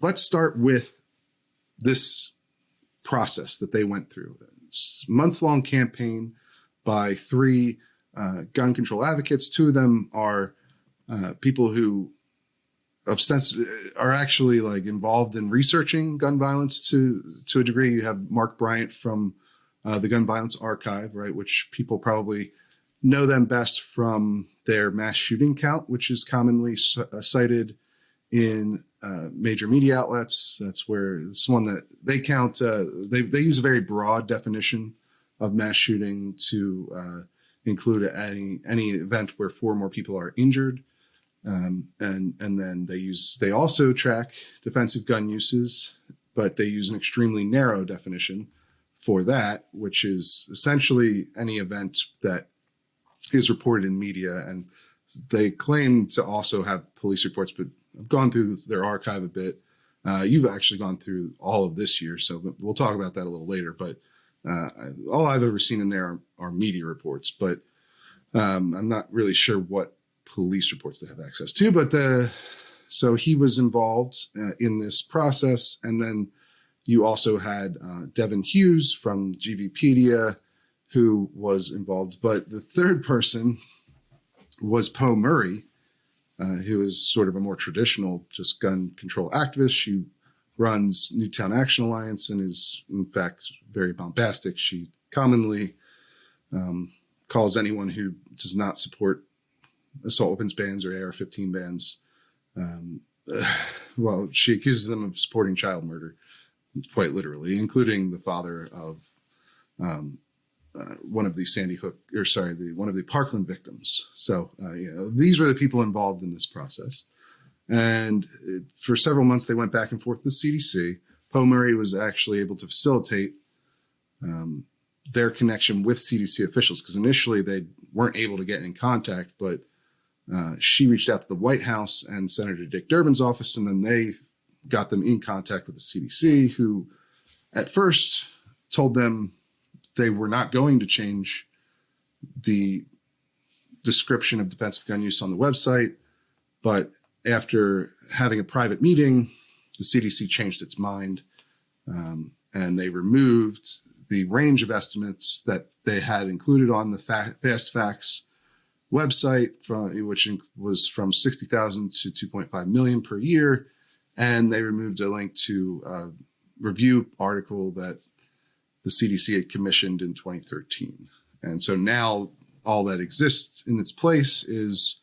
let's start with this process that they went through. It's a months-long campaign by three gun control advocates. Two of them are people who are actually like involved in researching gun violence to a degree. You have Mark Bryant from the Gun Violence Archive, right, which people probably know them best from their mass shooting count, which is commonly cited in major media outlets. That's where it's one that they count. They use a very broad definition of mass shooting to include any event where 4 or more people are injured. And then they also track defensive gun uses, but they use an extremely narrow definition for that, which is essentially any event that is reported in media. And they claim to also have police reports, but I've gone through their archive a bit. You've actually gone through all of this year, so we'll talk about that a little later. But all I've ever seen in there are media reports, but I'm not really sure what police reports they have access to. But so he was involved in this process. And then you also had Devin Hughes from GVpedia, who was involved. But the third person was Poe Murray, who is sort of a more traditional just gun control activist. She runs Newtown Action Alliance and is, in fact, very bombastic. She commonly calls anyone who does not support assault weapons bans or AR-15 bans, well, she accuses them of supporting child murder, quite literally, including the father of one of the one of the Parkland victims. So, these were the people involved in this process. And for several months, they went back and forth with the CDC. Poe Murray was actually able to facilitate their connection with CDC officials, because initially they weren't able to get in contact, but she reached out to the White House and Senator Dick Durbin's office, and then they got them in contact with the CDC, who at first told them they were not going to change the description of defensive gun use on the website. But after having a private meeting, the CDC changed its mind, and they removed the range of estimates that they had included on the Fast Facts website, which was from 60,000 to 2.5 million per year. And they removed a link to a review article that the CDC had commissioned in 2013. And so now all that exists in its place is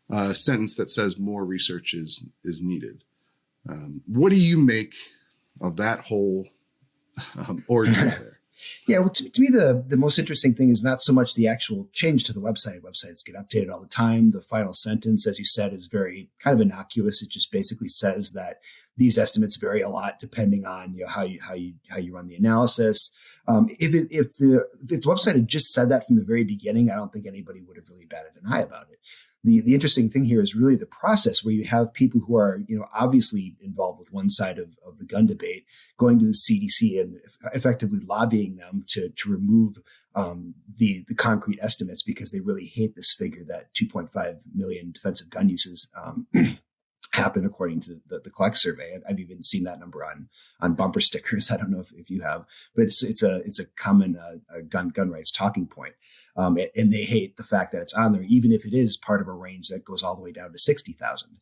a sentence that says more research is needed. What do you make of that whole origin there? Yeah, well, to me, the most interesting thing is not so much the actual change to the website. Websites get updated all the time. The final sentence, as you said, is very kind of innocuous. It just basically says that these estimates vary a lot depending on how you run the analysis. If the website had just said that from the very beginning, I don't think anybody would have really batted an eye about it. The interesting thing here is really the process where you have people who are, obviously involved with one side of the gun debate, going to the CDC and effectively lobbying them to remove the concrete estimates, because they really hate this figure that 2.5 million defensive gun uses happen according to the Collect survey. I've even seen that number on bumper stickers. I don't know if you have, but it's a common gun rights talking point. And they hate the fact that it's on there, even if it is part of a range that goes all the way down to 60,000.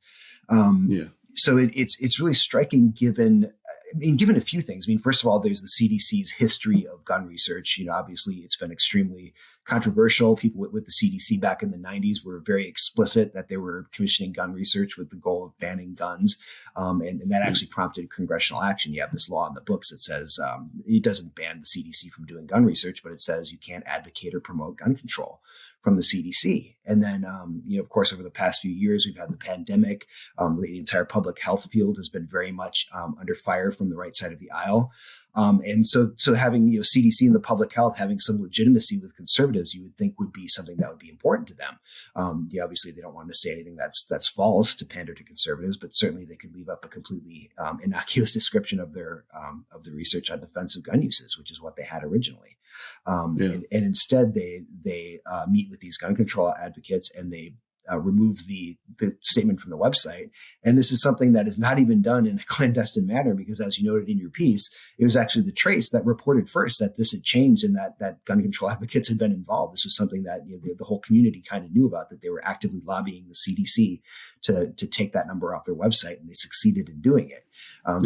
So it's really striking given a few things. First of all, there's the CDC's history of gun research. Obviously it's been extremely controversial. People with the CDC back in the 90s were very explicit that they were commissioning gun research with the goal of banning guns. And that actually prompted congressional action. You have this law in the books that says it doesn't ban the CDC from doing gun research, but it says you can't advocate or promote gun control from the CDC. And then, of course, over the past few years, we've had the pandemic. The entire public health field has been very much under fire from the right side of the aisle. And so having, CDC and the public health having some legitimacy with conservatives, you would think would be something that would be important to them. Obviously, they don't want to say anything that's false to pander to conservatives, but certainly they could leave up a completely innocuous description of the research on defensive gun uses, which is what they had originally. And instead, they meet with these gun control advocates, and they remove the statement from the website. And this is something that is not even done in a clandestine manner, because as you noted in your piece, it was actually the Trace that reported first that this had changed and that gun control advocates had been involved. This was something that the whole community kind of knew about, that they were actively lobbying the CDC to take that number off their website, and they succeeded in doing it.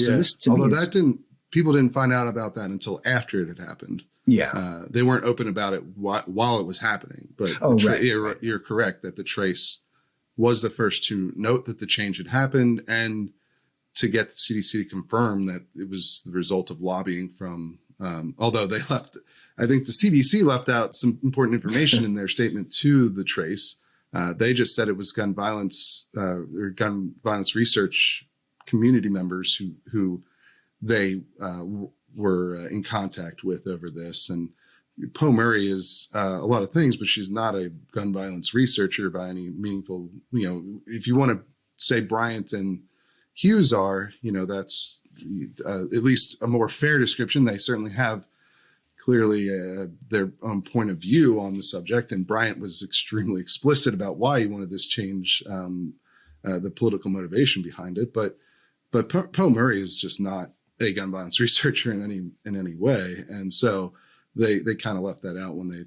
So this, to although me, people didn't find out about that until after it had happened. Yeah. They weren't open about it while it was happening. But you're correct that the Trace was the first to note that the change had happened and to get the CDC to confirm that it was the result of lobbying from, although they left, I think the CDC left out some important information in their statement to the Trace. They just said it was gun violence or gun violence research community members who they were in contact with over this. And Poe Murray is a lot of things, but she's not a gun violence researcher by any meaningful, if you want to say Bryant and Hughes are, that's at least a more fair description. They certainly have clearly their own point of view on the subject. And Bryant was extremely explicit about why he wanted this change, the political motivation behind it. But Poe Murray is just not a gun violence researcher in any way. And so they kind of left that out when they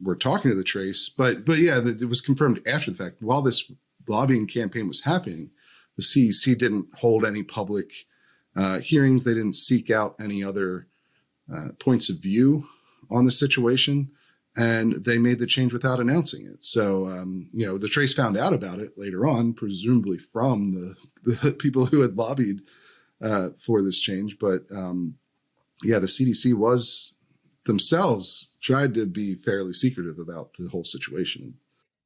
were talking to the Trace. But yeah, it was confirmed after the fact. While this lobbying campaign was happening, the CDC didn't hold any public hearings. They didn't seek out any other points of view on the situation. And they made the change without announcing it. So, the Trace found out about it later on, presumably from the people who had lobbied for this change. But the CDC was themselves tried to be fairly secretive about the whole situation.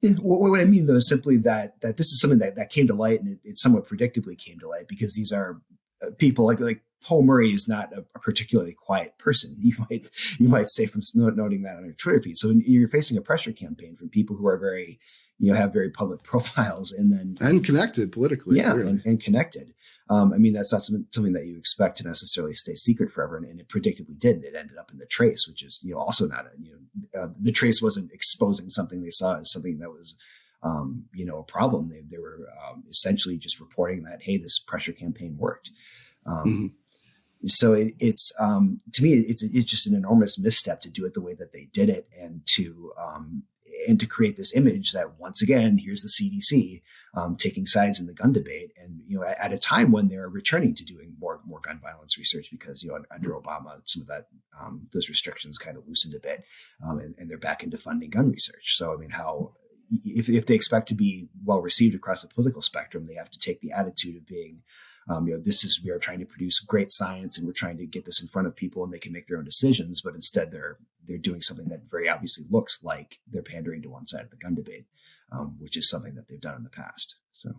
Yeah, what I mean, though, is simply that this is something that came to light, and it somewhat predictably came to light, because these are people like Poe Murray is not a particularly quiet person. You might say from noting that on her Twitter feed. So you're facing a pressure campaign from people who are very, have very public profiles, and connected politically. Yeah, and connected. That's not something that you expect to necessarily stay secret forever, and it predictably did. It ended up in the Trace, which is also not the Trace wasn't exposing something they saw as something that was a problem. They were essentially just reporting that, hey, this pressure campaign worked. So it's to me it's just an enormous misstep to do it the way that they did it, and to create this image that, once again, here's the CDC taking sides in the gun debate, and at a time when they're returning to doing more gun violence research, because under Obama some of that those restrictions kind of loosened a bit, and they're back into funding gun research. So how if they expect to be well received across the political spectrum, they have to take the attitude of being we are trying to produce great science, and we're trying to get this in front of people and they can make their own decisions. But instead they're doing something that very obviously looks like they're pandering to one side of the gun debate, which is something that they've done in the past. So